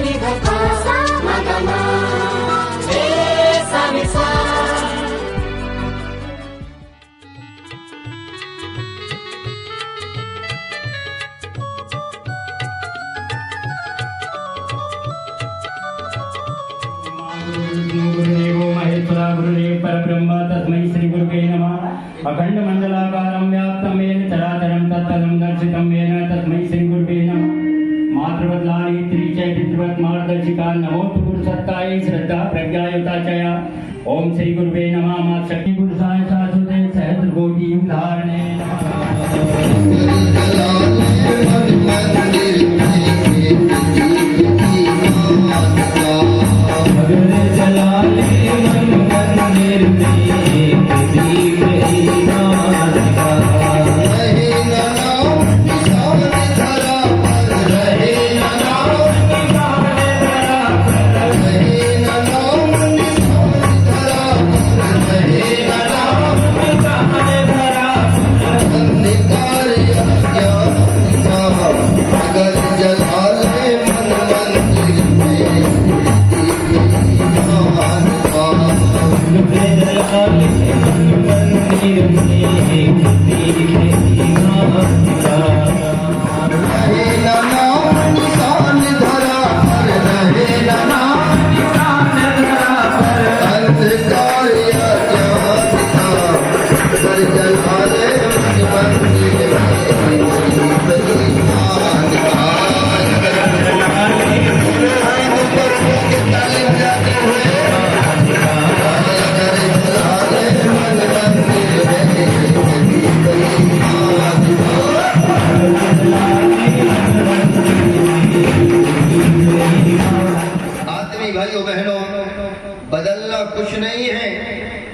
गुरुदेवो महेश्वरा गुरुदेव परब्रह्म तस्मै श्री गुरुवे नमः। अखंड मंडलाकारं व्याप्तं येन चराचरं तत्पदं दर्शितं येन तस्मै श्री गुरुवे नमः। मातृवत्लानि त्रिचय पितृवत् मार्गदर्शिका नमोस्तु गुरुसत्तायै श्रद्धा प्रज्ञायुता चया। ओम श्री गुरुवे नमः। मां शक्ति पुरुषाय शाश्वते सहस्रकोटि धारणे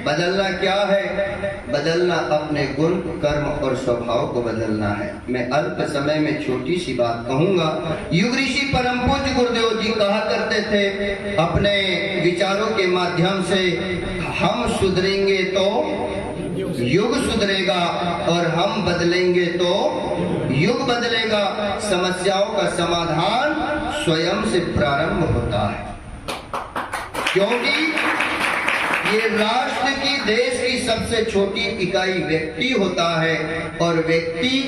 बदलना क्या है? बदलना अपने गुण, कर्म और स्वभाव को बदलना है। मैं अल्प समय में छोटी सी बात कहूंगा। युग ऋषि परम पूज्य गुरुदेव जी कहा करते थे अपने विचारों के माध्यम से, हम सुधरेंगे तो युग सुधरेगा और हम बदलेंगे तो युग बदलेगा। समस्याओं का समाधान स्वयं से प्रारंभ होता है, क्योंकि ये राष्ट्र की, देश की सबसे छोटी इकाई व्यक्ति होता है और व्यक्ति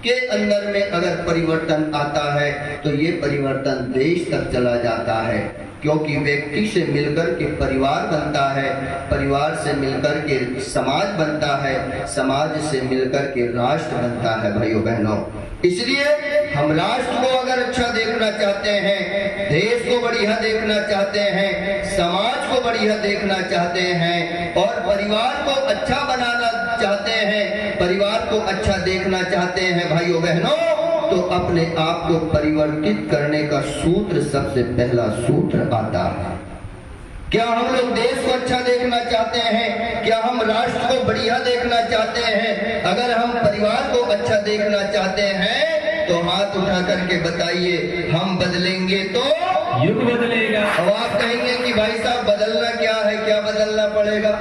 के अंदर में अगर परिवर्तन आता है तो ये परिवर्तन देश तक चला जाता है, क्योंकि व्यक्ति से मिलकर के परिवार बनता है, परिवार से मिलकर के समाज बनता है, समाज से मिलकर के राष्ट्र बनता है। भाइयों बहनों, इसलिए हम राष्ट्र को अगर अच्छा देखना चाहते हैं, देश को बढ़िया देखना चाहते हैं, समाज को बढ़िया देखना चाहते हैं और परिवार को अच्छा बनाना चाहते हैं, परिवार को अच्छा देखना चाहते हैं भाइयों बहनों, तो अपने आप को परिवर्तित करने का सूत्र, सबसे पहला सूत्र आता है। क्या हम लोग देश को अच्छा देखना चाहते हैं? क्या हम राष्ट्र को बढ़िया देखना चाहते हैं? अगर हम परिवार को अच्छा देखना चाहते हैं तो हाथ उठा करके बताइए, हम बदलेंगे तो युग बदलेगा। अब आप कहेंगे कि भाई साहब बदलना क्या है, क्या बदलना पड़ेगा?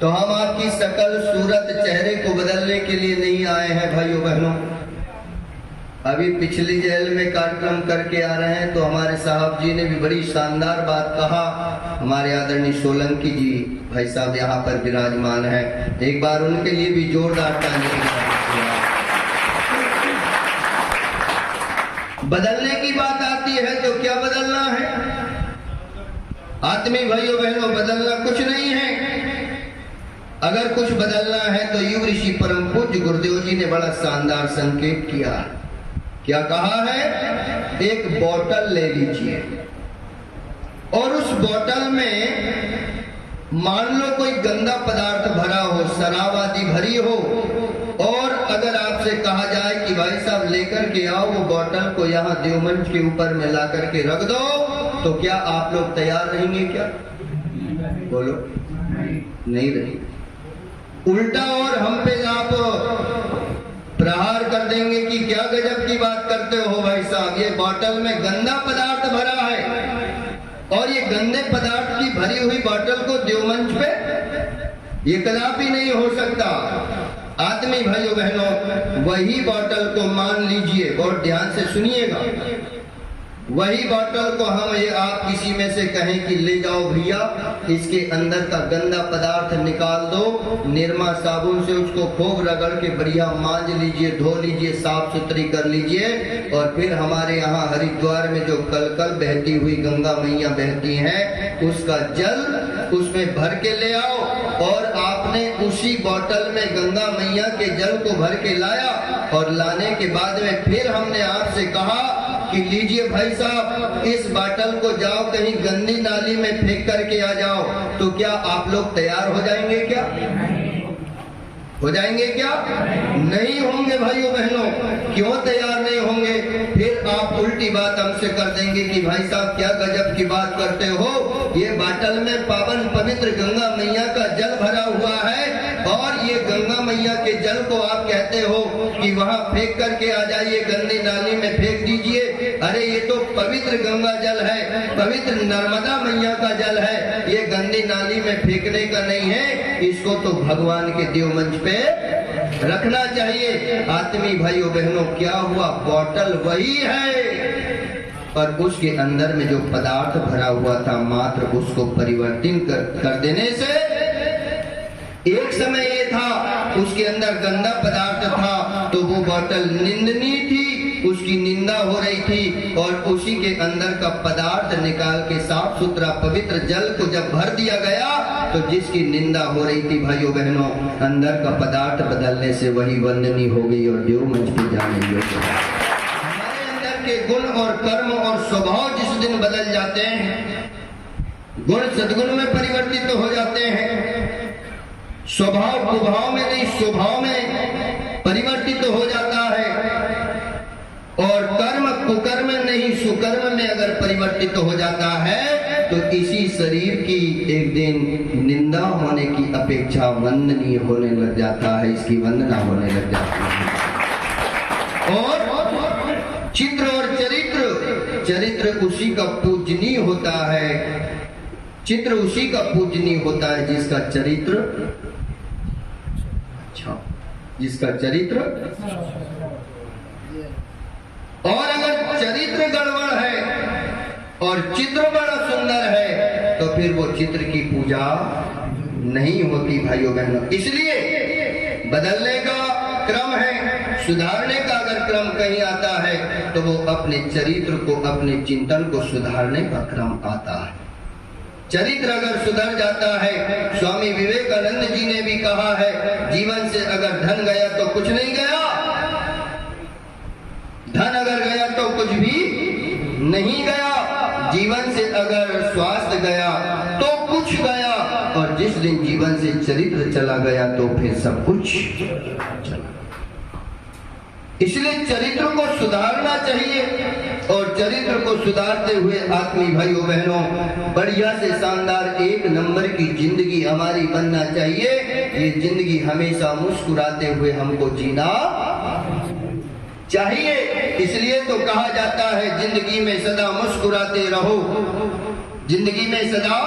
तो हम आपकी शकल, सूरत, चेहरे को बदलने के लिए नहीं आए हैं भाइयों बहनों। अभी पिछली जेल में कार्यक्रम करके आ रहे हैं तो हमारे साहब जी ने भी बड़ी शानदार बात कहा। हमारे आदरणीय सोलंकी जी भाई साहब यहाँ पर विराजमान है, एक बार उनके लिए भी जोरदार ताली। बदलने की बात आती है तो क्या बदलना है? आत्मीय भाइयों बहनों, बदलना कुछ नहीं है। अगर कुछ बदलना है तो युग ऋषि परम पूज्य गुरुदेव जी ने बड़ा शानदार संकेत किया। क्या कहा है? एक बोतल ले लीजिए और उस बोतल में मान लो कोई गंदा पदार्थ भरा हो, शराब आदि भरी हो, और अगर आपसे कहा जाए कि भाई साहब लेकर के आओ वो बोतल को यहाँ देवमंच के ऊपर में ला करके रख दो, तो क्या आप लोग तैयार रहेंगे? क्या बोलो? नहीं रहेंगे। उल्टा और हम पे आप प्रहार कर देंगे कि क्या गजब की बात करते हो भाई साहब, ये बोतल में गंदा पदार्थ भरा है और ये गंदे पदार्थ की भरी हुई बोतल को देवमंच पे ये कदापि नहीं हो सकता। आत्मीय भाइयों बहनों, वही बोतल को मान लीजिए, बहुत ध्यान से सुनिएगा, वही बोतल को हम ये आप किसी में से कहें कि ले जाओ भैया, इसके अंदर का गंदा पदार्थ निकाल दो, निरमा साबुन से उसको खूब रगड़ के बढ़िया मांज लीजिए, धो लीजिए, साफ सुथरी कर लीजिए, और फिर हमारे यहाँ हरिद्वार में जो कल कल बहती हुई गंगा मैया बहती हैं, उसका जल उसमें भर के ले आओ। और आपने उसी बोतल में गंगा मैया के जल को भर के लाया, और लाने के बाद में फिर हमने आपसे कहा कि लीजिए भाई साहब, इस बोतल को जाओ कहीं गंदी नाली में फेंक करके आ जाओ, तो क्या आप लोग तैयार हो जाएंगे? क्या हो जाएंगे? क्या नहीं होंगे भाइयों बहनों। क्यों तैयार नहीं होंगे? फिर आप उल्टी बात हमसे कर देंगे कि भाई साहब क्या गजब की बात करते हो, ये बोतल में पावन पवित्र गंगा मैया का जल भरा हुआ है, और ये गंगा मैया के जल को आप कहते हो कि वहां फेंक करके आ जाइए, गंदी नाली में फेंक दीजिए। अरे ये तो पवित्र गंगा जल है, पवित्र नर्मदा मैया का जल है, ये गंदी नाली में फेंकने का नहीं है, इसको तो भगवान के देव मंच पे रखना चाहिए। आत्मी भाइयों बहनों, क्या हुआ? बोतल वही है, पर उसके अंदर में जो पदार्थ भरा हुआ था, मात्र उसको परिवर्तित कर देने से, एक समय ये था उसके अंदर गंदा पदार्थ था, तो वो बोतल निंदनीय थी, उसकी निंदा हो रही थी, और उसी के अंदर का पदार्थ निकाल के साफ सुथरा पवित्र जल को जब भर दिया गया, तो जिसकी निंदा हो रही थी भाइयों बहनों, अंदर का पदार्थ बदलने से वही वंदनीय हो गई और देव मंच पे जाने योग्य। हमारे अंदर के गुण और कर्म और स्वभाव जिस दिन बदल जाते हैं, गुण सद्गुण में परिवर्तित हो जाते हैं, स्वभाव कुभाव में नहीं स्वभाव में परिवर्तित हो जाता है, और कर्म कुकर्म नहीं सुकर्म में अगर परिवर्तित हो जाता है, तो इसी शरीर की एक दिन निंदा होने की अपेक्षा वंदनीय होने लग जाता है, इसकी वंदना होने लग जाती है। और चित्र और चरित्र, चरित्र उसी का पूजनीय होता है, चित्र उसी का पूजनीय होता है जिसका चरित्र, जिसका चरित्र, और अगर चरित्र गड़बड़ है और चित्र बड़ा सुंदर है, तो फिर वो चित्र की पूजा नहीं होती भाइयों बहनों। इसलिए बदलने का क्रम है, सुधारने का अगर क्रम कहीं आता है, तो वो अपने चरित्र को, अपने चिंतन को सुधारने का क्रम आता है। चरित्र अगर सुधर जाता है, स्वामी विवेकानंद जी ने भी कहा है, जीवन से अगर धन गया तो कुछ नहीं गया, धन अगर गया तो कुछ भी नहीं गया, जीवन से अगर स्वास्थ्य गया तो कुछ गया, और जिस दिन जीवन से चरित्र चला गया तो फिर सब कुछ चला। इसलिए चरित्र को सुधारना चाहिए, और चरित्र को सुधारते हुए आत्मी भाइयों बहनों, बढ़िया से शानदार एक नंबर की जिंदगी हमारी बनना चाहिए। ये जिंदगी हमेशा मुस्कुराते हुए हमको जीना चाहिए। इसलिए तो कहा जाता है, जिंदगी में सदा मुस्कुराते रहो, जिंदगी में सदा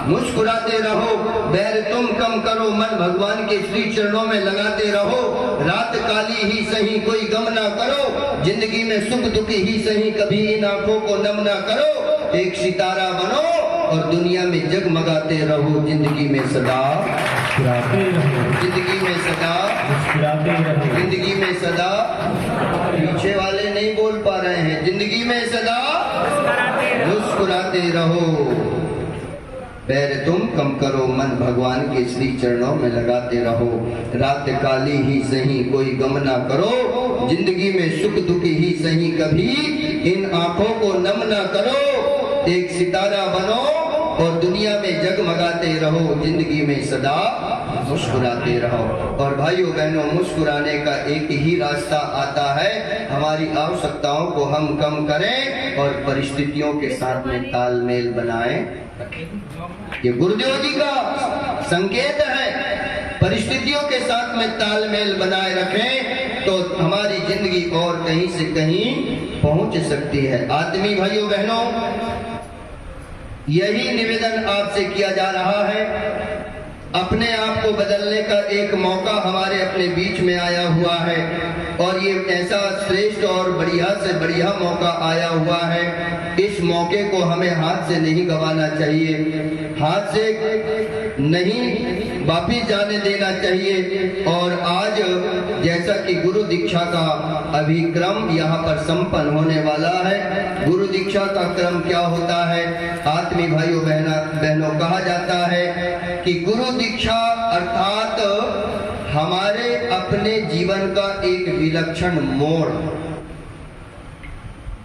मुस्कुराते रहो, बैर तुम कम करो, मन भगवान के श्री चरणों में लगाते रहो, रात काली ही सही कोई गम ना करो, जिंदगी में सुख दुख ही सही कभी इन आंखों को नम ना करो, एक सितारा बनो और दुनिया में जगमगाते रहो, जिंदगी में सदा मुस्कुराते रहो, जिंदगी में सदा मुस्कुराते रहो, जिंदगी में सदा, पीछे वाले नहीं बोल पा रहे हैं, जिंदगी में सदा मुस्कुराते रहो, पैर तुम कम करो, मन भगवान के श्री चरणों में लगाते रहो, रात काली ही सही कोई गम ना करो, जिंदगी में सुख दुख ही सही कभी इन आंखों को नम ना करो, एक सितारा बनो और दुनिया में जगमगाते रहो, जिंदगी में सदा मुस्कुराते रहो। और भाइयों बहनों, मुस्कुराने का एक ही रास्ता आता है, हमारी आवश्यकताओं को हम कम करें और परिस्थितियों के साथ में तालमेल बनाएं। ये गुरुदेव जी का संकेत है, परिस्थितियों के साथ में तालमेल बनाए रखें तो हमारी जिंदगी और कहीं से कहीं पहुंच सकती है। आदमी भाइयों बहनों, यही निवेदन आपसे किया जा रहा है अपने आप को बदलने का एक मौका हमारे अपने बीच में आया हुआ है और ये ऐसा श्रेष्ठ और बढ़िया से बढ़िया मौका आया हुआ है। इस मौके को हमें हाथ से नहीं गंवाना चाहिए, हाथ से नहीं वापिस जाने देना चाहिए। और आज जैसा कि गुरु दीक्षा का अभिक्रम यहाँ पर संपन्न होने वाला है। गुरु दीक्षा का क्रम क्या होता है आत्मी भाइयों बहनों, कहा जाता है कि गुरु दीक्षा अर्थात हमारे अपने जीवन का एक विलक्षण मोड़,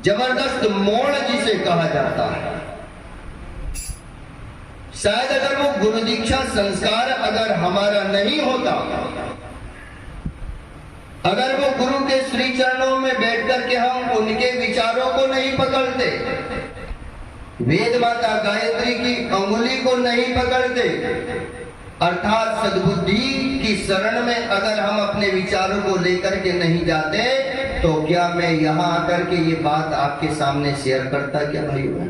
जबरदस्त मोड़ जिसे कहा जाता है। शायद अगर वो गुरु दीक्षा संस्कार अगर हमारा नहीं होता, अगर वो गुरु के श्री चरणों में बैठ करके हम उनके विचारों को नहीं पकड़ते, वेद माता गायत्री की अंगुली को नहीं पकड़ते, अर्थात सद्बुद्धि की शरण में अगर हम अपने विचारों को लेकर के नहीं जाते, तो क्या मैं यहाँ आकर के ये बात आपके सामने शेयर करता क्या भाइयों?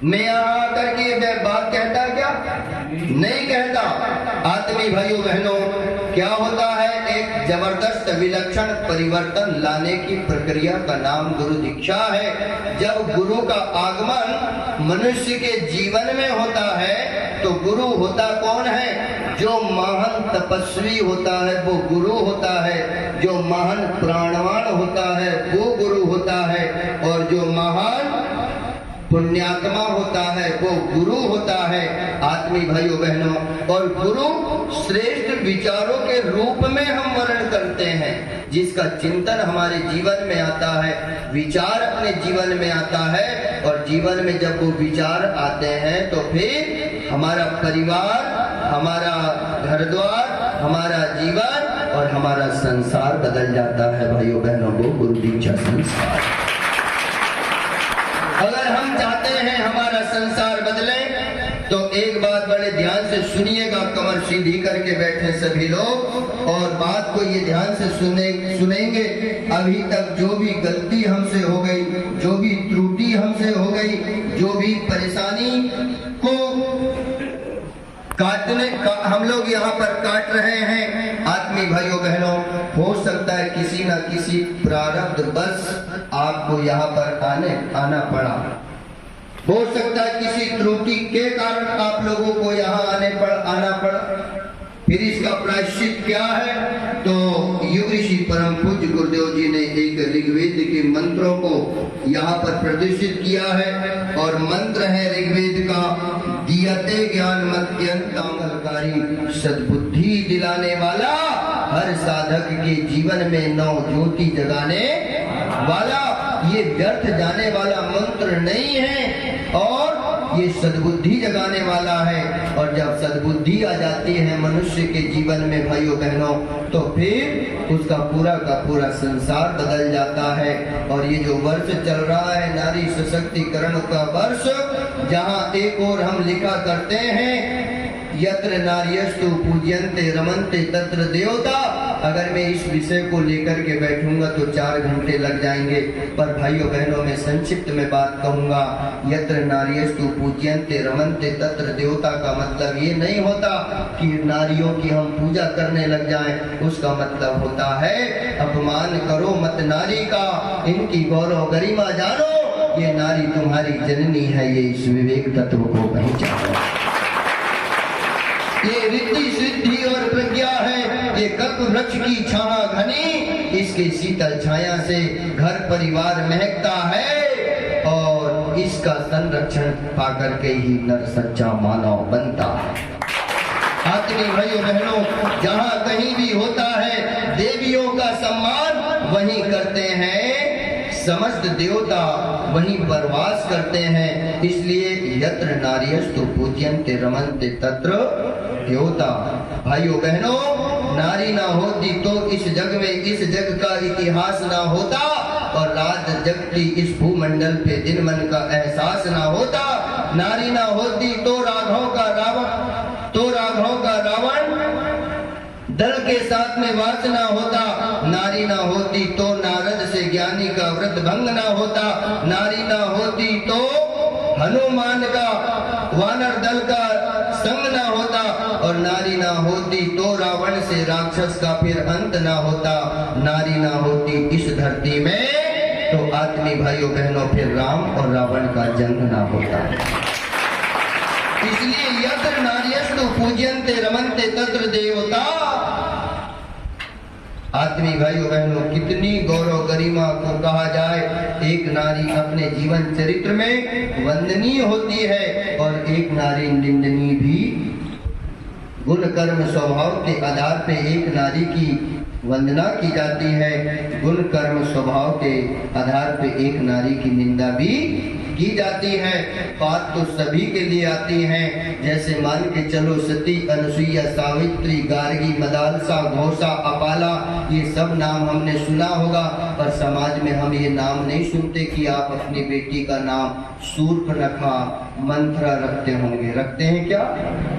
मैं यहाँ आकर के ये बात कहता क्या? नहीं कहता। आत्मी भाइयों बहनों, क्या होता है? एक जबरदस्त विलक्षण परिवर्तन लाने की प्रक्रिया का नाम गुरु दीक्षा है। जब गुरु का आगमन मनुष्य के जीवन में होता है तो गुरु होता कौन है? जो महान तपस्वी होता है वो गुरु होता है, जो महान प्राणवान होता है वो गुरु होता है, और जो महान पुण्यात्मा होता है वो गुरु होता है। आत्मी भाइयों बहनों, और गुरु श्रेष्ठ विचारों के रूप में हम वर्ण करते हैं, जिसका चिंतन हमारे जीवन में आता है, विचार अपने जीवन में आता है, और जीवन में जब वो विचार आते हैं तो फिर हमारा परिवार, हमारा घर द्वार, हमारा जीवन और हमारा संसार बदल जाता है। भाइयों बहनों, वो गुरु दीक्षा संस्कार। अगर हम चाहते हैं हमारा संसार बदले तो एक बात बड़े ध्यान से सुनिएगा, कमर सीधी करके बैठे सभी लोग, और बात को ये ध्यान से सुनेंगे। अभी तक जो भी गलती हमसे हो गई, जो भी त्रुटि हमसे हो गई, जो भी परेशानी को काटने का हम लोग यहाँ पर काट रहे हैं, आत्मी भाइयों बहनों, हो सकता है किसी न किसी प्रारब्ध बस आपको यहाँ पर आना पड़ा, हो सकता है किसी त्रुटि के कारण आप लोगों को यहाँ आना पड़ा। फिर इसका प्रायश्चित क्या है? तो युग ऋषि परम पूज्य गुरुदेव जी ने एक ऋग्वेद के मंत्रों को यहाँ पर प्रदर्शित किया है, और मंत्र है ऋग्वेद का, दियते ज्ञान मत्यंतकारी, सद्बुद्धि दिलाने वाला, हर साधक के जीवन में नव ज्योति जगाने वाला। ये व्यर्थ जाने वाला मंत्र नहीं है, और ये सद्बुद्धि जगाने वाला है। और जब सद्बुद्धि आ जाती है मनुष्य के जीवन में भाइयों बहनों, तो फिर उसका पूरा का पूरा संसार बदल जाता है। और ये जो वर्ष चल रहा है नारी सशक्तिकरण का वर्ष, जहाँ एक और हम लिखा करते हैं यत्र नार्यस्तु पूज्यन्ते रमन्ते तत्र देवता। अगर मैं इस विषय को लेकर के बैठूंगा तो 4 घंटे लग जाएंगे, पर भाइयों बहनों मैं संक्षिप्त में बात कहूंगा। यत्र नार्यस्तु पूज्यन्ते रमन्ते तत्र देवता का मतलब ये नहीं होता कि नारियों की हम पूजा करने लग जाएं, उसका मतलब होता है अपमान करो मत नारी का, इनकी गौरव गरिमा जानो, ये नारी तुम्हारी जननी है, ये इस विवेक तत्व को पहचानो। ये रिद्धि सिद्धि और प्रज्ञा है, ये कल्प वृक्ष की छाया घनी, इसके शीतल छाया से घर परिवार महकता है, और इसका संरक्षण पाकर के ही नर सच्चा मानव बनता है। आत्मीय भाइयों बहनों, जहाँ कहीं भी होता है देवियों का सम्मान, वहीं करते हैं समस्त देवता, वहीं परवास करते हैं। इसलिए यत्र नार्यस्तु पूज्यन्ते रमन्ते तत्र देवता। भाइयों बहनों, नारी ना होती तो इस जग में इस जग का इतिहास ना होता, और रात जगती इस भूमंडल पे दिन मन का एहसास ना होता। नारी ना होती तो राघव का रावण दल के साथ में वास ना होता। नारी ना होती तो नारद से ज्ञानी का व्रत भंग ना होता। नारी ना होती तो हनुमान का वानर दल का संग और नारी ना होती तो रावण से राक्षस का फिर अंत ना होता। नारी ना होती इस धरती में तो आदमी भाइयों बहनों फिर राम और रावण का जन्म ना होता। इसलिए यत्र नार्यस्तु पूज्यन्ते रमन्ते तत्र देवता। आत्मी भाइयों बहनों, कितनी गौरव गरिमा को कहा जाए, एक नारी अपने जीवन चरित्र में वंदनीय होती है और एक नारी निंदनीय भी। गुण कर्म स्वभाव के आधार पे एक नारी की वंदना की जाती है, गुण कर्म स्वभाव के आधार पे एक नारी की निंदा भी की जाती है। बात तो सभी के लिए आती है, जैसे मान के चलो सती, अनसुईया, सावित्री, गार्गी, मदालसा, घोषा, अपाला, ये सब नाम हमने सुना होगा, पर समाज में हम ये नाम नहीं सुनते कि आप अपनी बेटी का नाम शूर्पणखा, मंथरा रखते होंगे। रखते हैं क्या?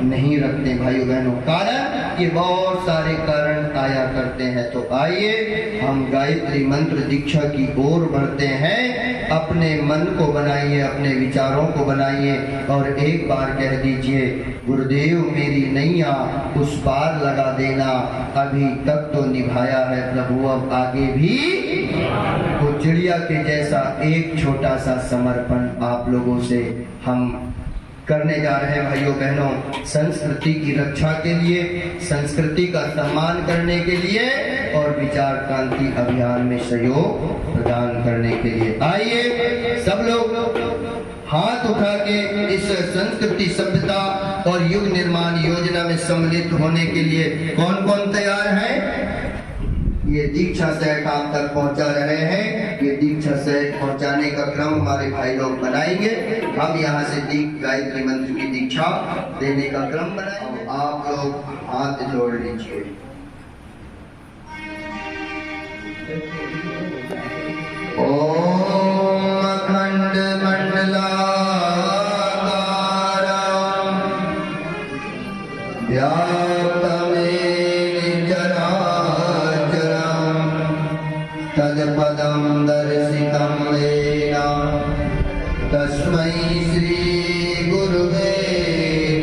नहीं रखते भाइयों बहनों। कारण ये बहुत सारे कारण आया करते हैं। तो आइए हम गायत्री मंत्र दीक्षा की ओर बढ़ते हैं। अपने मन को बनाइए, अपने विचारों को बनाइए और एक बार कह दीजिए, गुरुदेव मेरी नैया उस पार लगा देना, अभी तक तो निभाया है प्रभु, अब आगे भी। तो चिड़िया के जैसा एक छोटा सा समर्पण आप लोगों से हम करने जा रहे हैं भाइयों बहनों, संस्कृति की रक्षा के लिए, संस्कृति का सम्मान करने के लिए और विचार क्रांति अभियान में सहयोग प्रदान करने के लिए। आइए सब लोग हाथ उठा के इस संस्कृति, सभ्यता और युग निर्माण योजना में सम्मिलित होने के लिए कौन कौन तैयार है? ये दीक्षा सहक आप तक पहुंचा रहे हैं। ये दीक्षा सहक पहुंचाने का क्रम हमारे भाई लोग बनाएंगे। हम यहाँ से गायत्री मंत्र की दीक्षा देने का क्रम बनाएंगे। आप लोग हाथ जोड़ लीजिए। ओम अखंड मंडलाकारं व्याप्तमेन तत्पदं दर्शितं येन तस्मै श्री गुरुवे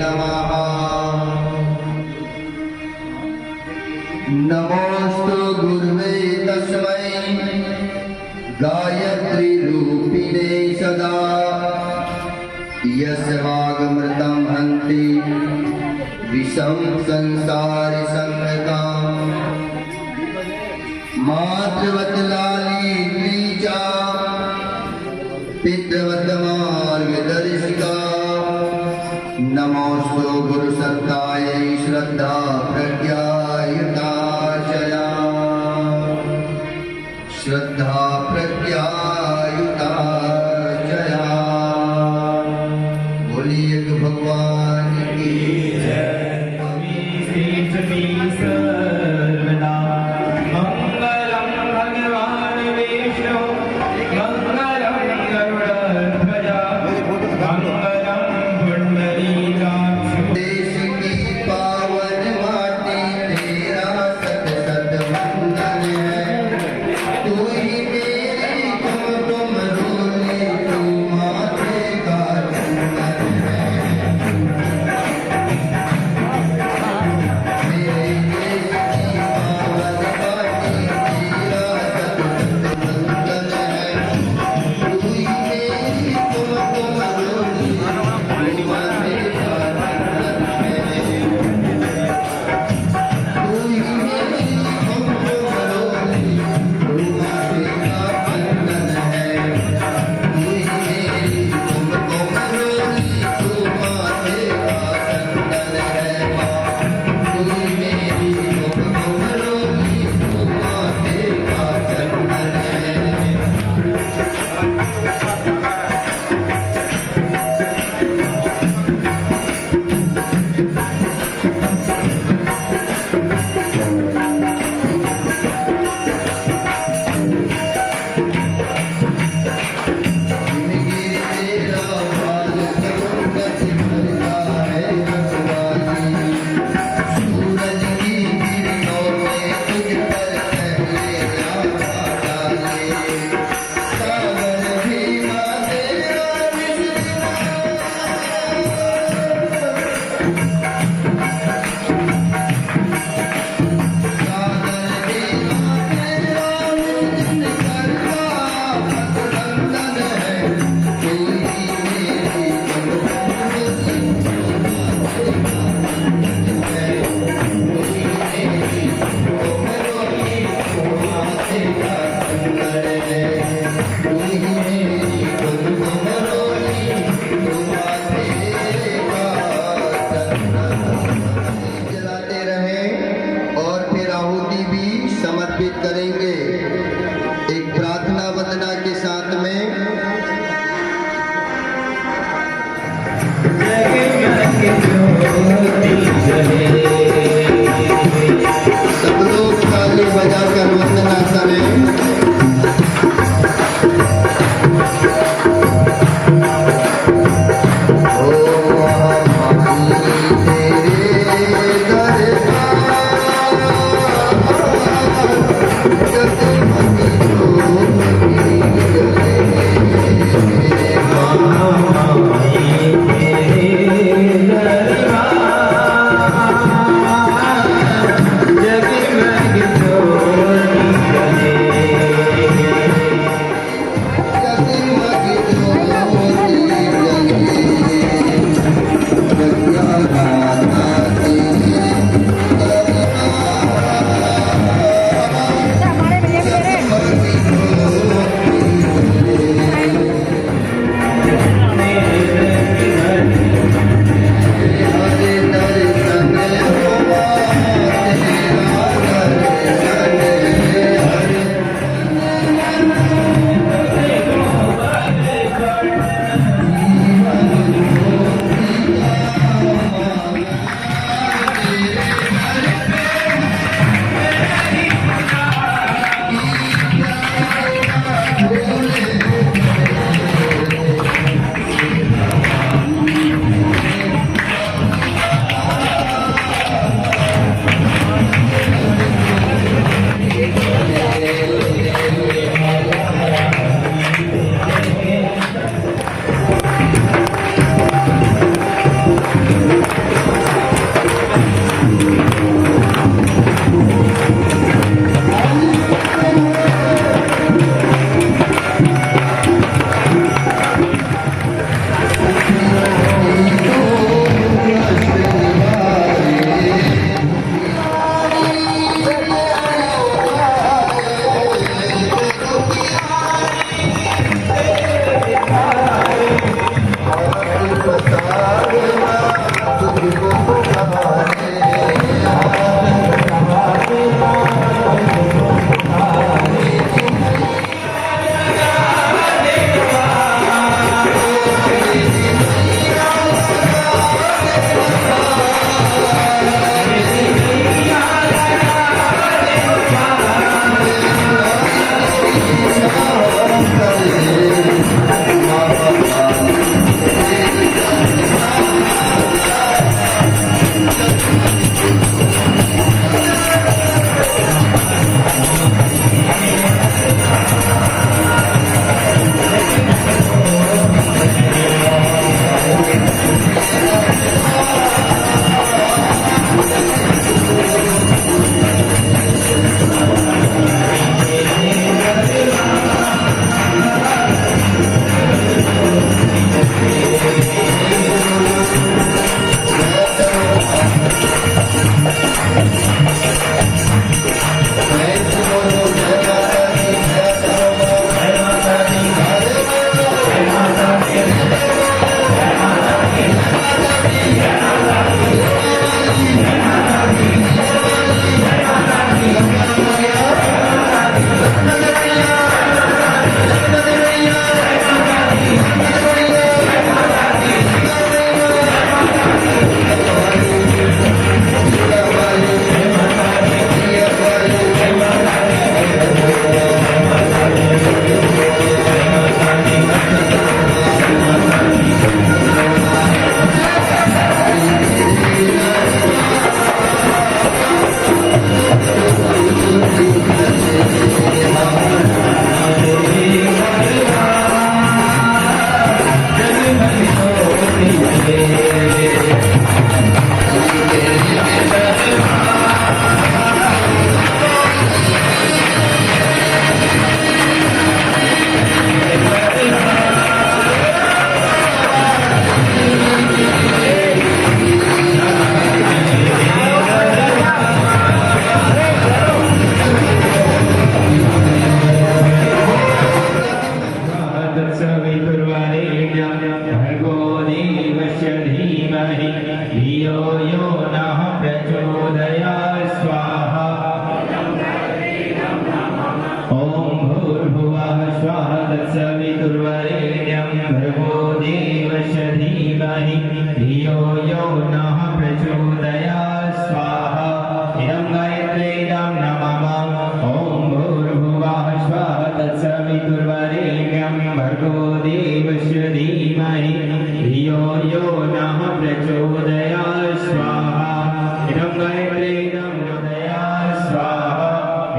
नमः। नमोस्तु गुरुवे तस्मै गायत्री रूपिणे सदा यस्य वागमृतं हन्ति विषं संसार संगताम्। मातृवत लाली चा पितृवत मार्गदर्शिका। नमोस्तु गुरु सत्तायै श्रद्धा प्रज्ञायुताचया। श्रद्धा प्रज्ञायुताचया। बोलिए भगवान की जय।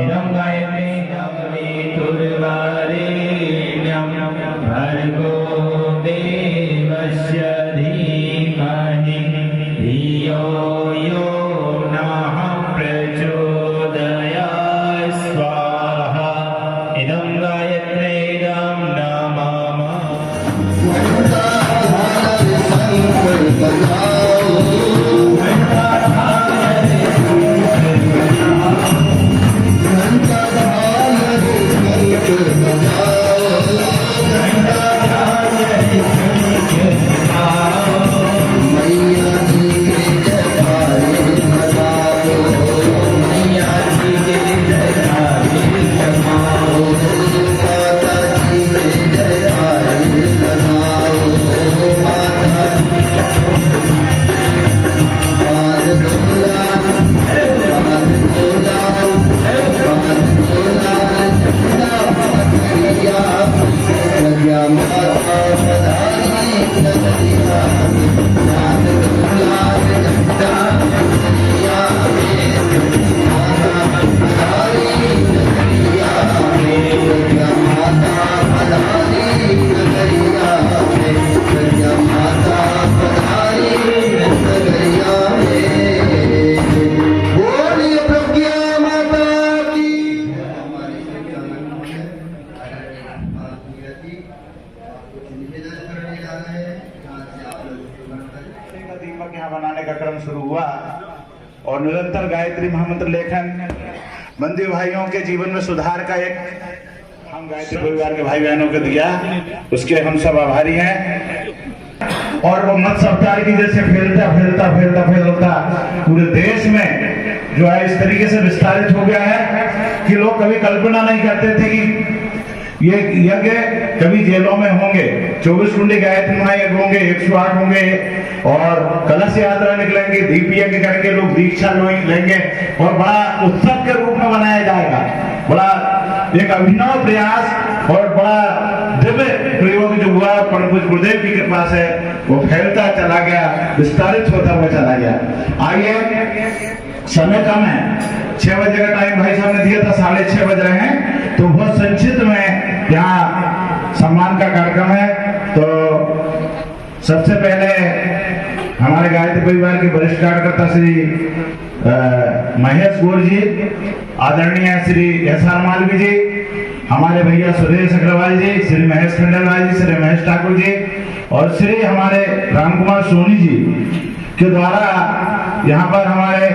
इदं गायत्रे इदं गायत्रीदं नमामः। दीपक यहाँ बनाने का क्रम शुरू हुआ और निरंतर गायत्री महामंत्र लेखन बंदी भाइयों के जीवन में सुधार का एक हम गायत्री परिवार के भाई बहनों को दिया, उसके हम सब आभारी हैं। और वो मत सप्ताह की जैसे फैलता पूरे देश में जो है इस तरीके से विस्तारित हो गया है कि लोग कभी कल्पना नहीं करते थे कि ये यज्ञ कभी जेलों में होंगे। 24 कुंडी गायत्री महायज्ञ होंगे, 108 होंगे और कलश यात्रा निकलेंगे, दीप यज्ञ करेंगे, लोग दीक्षा लेंगे और बड़ा उत्सव के रूप में मनाया जाएगा। बड़ा एक अभिनव प्रयास और बड़ा दिव्य प्रयोग जो हुआ परम पूज्य गुरुदेव की कृपा से वो फैलता चला गया, विस्तारित होता हुआ चला गया। आइए, समय कम है, 6 बजे का टाइम भाई साहब ने दिया था, 6:30 बज रहे हैं, तो बहुत संक्षिप्त में यहाँ सम्मान का कार्यक्रम है। तो सबसे पहले हमारे गायत्री परिवार के वरिष्ठ कार्यकर्ता श्री महेश गौर जी, आदरणीय श्री एस.आर. मालवी जी, हमारे भैया सुरेश अग्रवाल जी, श्री महेश खंडेलवाल जी, श्री महेश ठाकुर जी और श्री हमारे राम कुमार सोनी जी के द्वारा यहाँ पर हमारे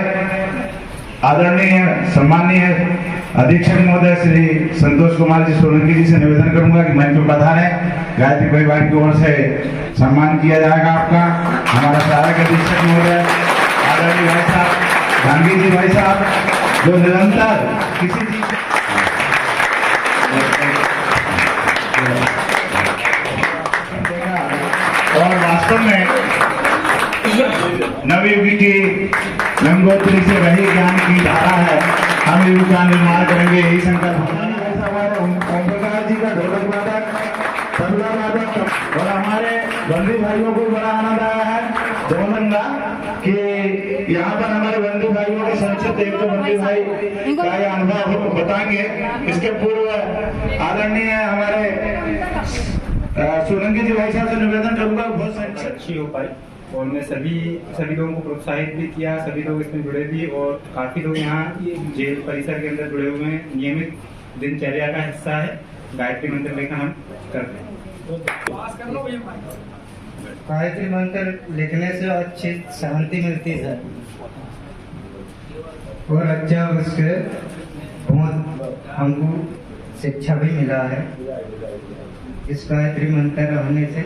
आदरणीय सम्मानीय अधीक्षक महोदय श्री संतोष कुमार जी सोलंकी जी से निवेदन करूंगा कि मंच पर पधारें। गायत्री परिवार की ओर से सम्मान किया जाएगा आपका। हमारा सहायक अधीक्षक महोदय आदरणीय भाई साहब गांधी जी भाई साहब, जो निरंतर किसी चीज और वास्तव में नवयुग की गंगोत्री से वही ज्ञान की धारा है, हम युग का निर्माण करेंगे, यही संकल्प। ओम प्रकाश जी का ढोलक वादक, तबला वादक और हमारे बंदी भाइयों को बड़ा आनंद आया है दोनंगा कि यहाँ पर हमारे बंदी भाइयों के संक्षिप्त एक तो बंदी भाई का ये अनुभव बताएंगे। इसके पूर्व आदरणीय हमारे सोलंकी जी भाई साहब से निवेदन करूंगा बहुत संक्षिप्त अच्छी हो पाई और मैं सभी लोगों को प्रोत्साहित भी किया, सभी लोग इसमें जुड़े भी और काफी लोग यहाँ जेल परिसर के अंदर जुड़े हुए हैं। नियमित दिनचर्या का हिस्सा है गायत्री मंत्र लेखन हम करते हैं। गायत्री मंत्र लिखने से अच्छी शांति मिलती है और अच्छा उसके बहुत हमको शिक्षा भी मिला है। इस गायत्री मंत्र रहने से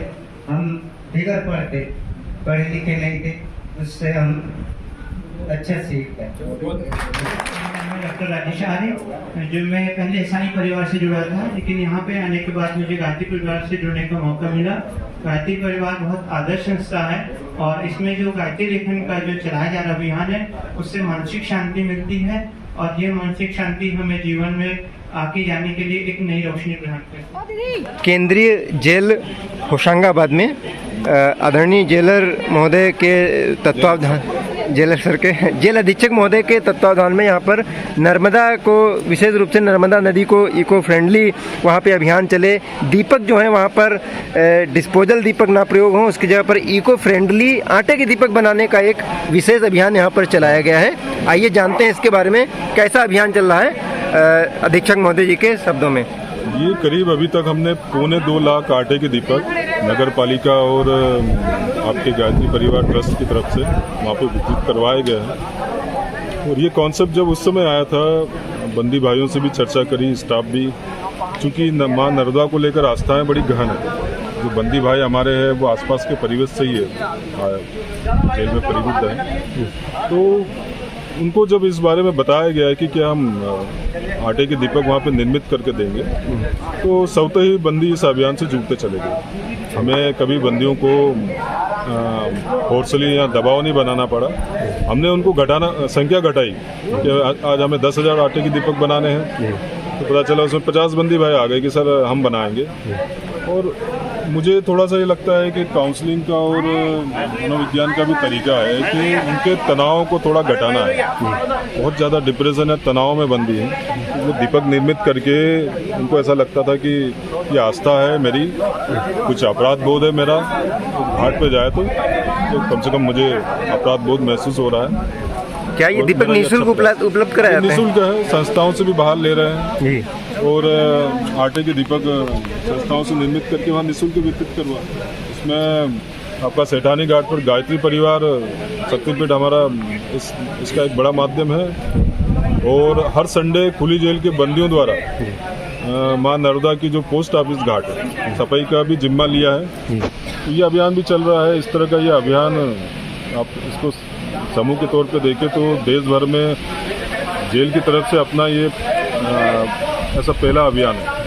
हम बिगड़ पढ़े लिखे नहीं थे, उससे हम अच्छा सीखते। डॉक्टर राजेश आर्य, जो मैं पहले ईसाई परिवार से जुड़ा था, लेकिन यहाँ पे आने के बाद मुझे गायत्री परिवार से जुड़ने का मौका मिला। गायत्री परिवार बहुत आदर्श संस्था है और इसमें जो गायत्री लेखन का जो चलाया जा रहा अभियान है, उससे मानसिक शांति मिलती है और ये मानसिक शांति हमें जीवन में आगे जाने के लिए एक नई रोशनी प्रदान करती है। केंद्रीय जेल होशंगाबाद में आदरणीय जेलर महोदय के तत्वावधान, जेलर सर के जेल अधीक्षक महोदय के तत्वावधान में यहाँ पर नर्मदा को, विशेष रूप से नर्मदा नदी को इको फ्रेंडली वहाँ पे अभियान चले। दीपक जो है वहाँ पर डिस्पोजल दीपक ना प्रयोग हो, उसकी जगह पर इको फ्रेंडली आटे के दीपक बनाने का एक विशेष अभियान यहाँ पर चलाया गया है। आइए जानते हैं इसके बारे में कैसा अभियान चल रहा है अधीक्षक महोदय जी के शब्दों में। ये करीब अभी तक हमने 2.25 लाख आटे के दीपक नगर पालिका और आपके गायत्री परिवार ट्रस्ट की तरफ से वहाँ पे वितरित करवाए गए हैं। और ये कॉन्सेप्ट जब उस समय आया था, बंदी भाइयों से भी चर्चा करी, स्टाफ भी, चूँकि माँ नर्मदा को लेकर आस्थाएं बड़ी गहन है। जो बंदी भाई हमारे हैं वो आसपास के परिवेश से ही है, जेल में परिबद्ध है। तो उनको जब इस बारे में बताया गया है कि क्या हम आटे के दीपक वहाँ पे निर्मित करके देंगे, तो स्वतः ही बंदी इस अभियान से जुड़ते चले गए। हमें कभी बंदियों को फोर्सली या दबाव नहीं बनाना पड़ा। हमने उनको संख्या घटाई कि आज हमें 10,000 आटे के दीपक बनाने हैं, तो पता चला उसमें 50 बंदी भाई आ गए कि सर हम बनाएंगे। और मुझे थोड़ा सा ये लगता है कि काउंसलिंग का और मनोविज्ञान का भी तरीका है कि उनके तनाव को थोड़ा घटाना है। बहुत ज़्यादा डिप्रेशन है, तनाव में बंदी है, वो दीपक निर्मित करके उनको ऐसा लगता था कि ये आस्था है मेरी, कुछ अपराध बोध है मेरा, तो घाट पे जाए तो कम से कम मुझे अपराध बोध महसूस हो रहा है। क्या ये दीपक निःशुल्क उपलब्ध कराया जाता है? निःशुल्क है, संस्थाओं से भी बाहर ले रहे हैं जी। और आटे के दीपक संस्थाओं से निर्मित करके वहाँ निःशुल्क वितरित करवा। इसमें आपका सेठानी घाट पर गायत्री परिवार शक्तिपीठ हमारा इसका एक बड़ा माध्यम है। और हर संडे खुली जेल के बंदियों द्वारा माँ नर्मदा की जो पोस्ट ऑफिस घाट है, सफाई का भी जिम्मा लिया है। तो ये अभियान भी चल रहा है। इस तरह का ये अभियान आप इसको समूह के तौर पे देखें तो देश भर में जेल की तरफ से अपना ये ऐसा पहला अभियान है।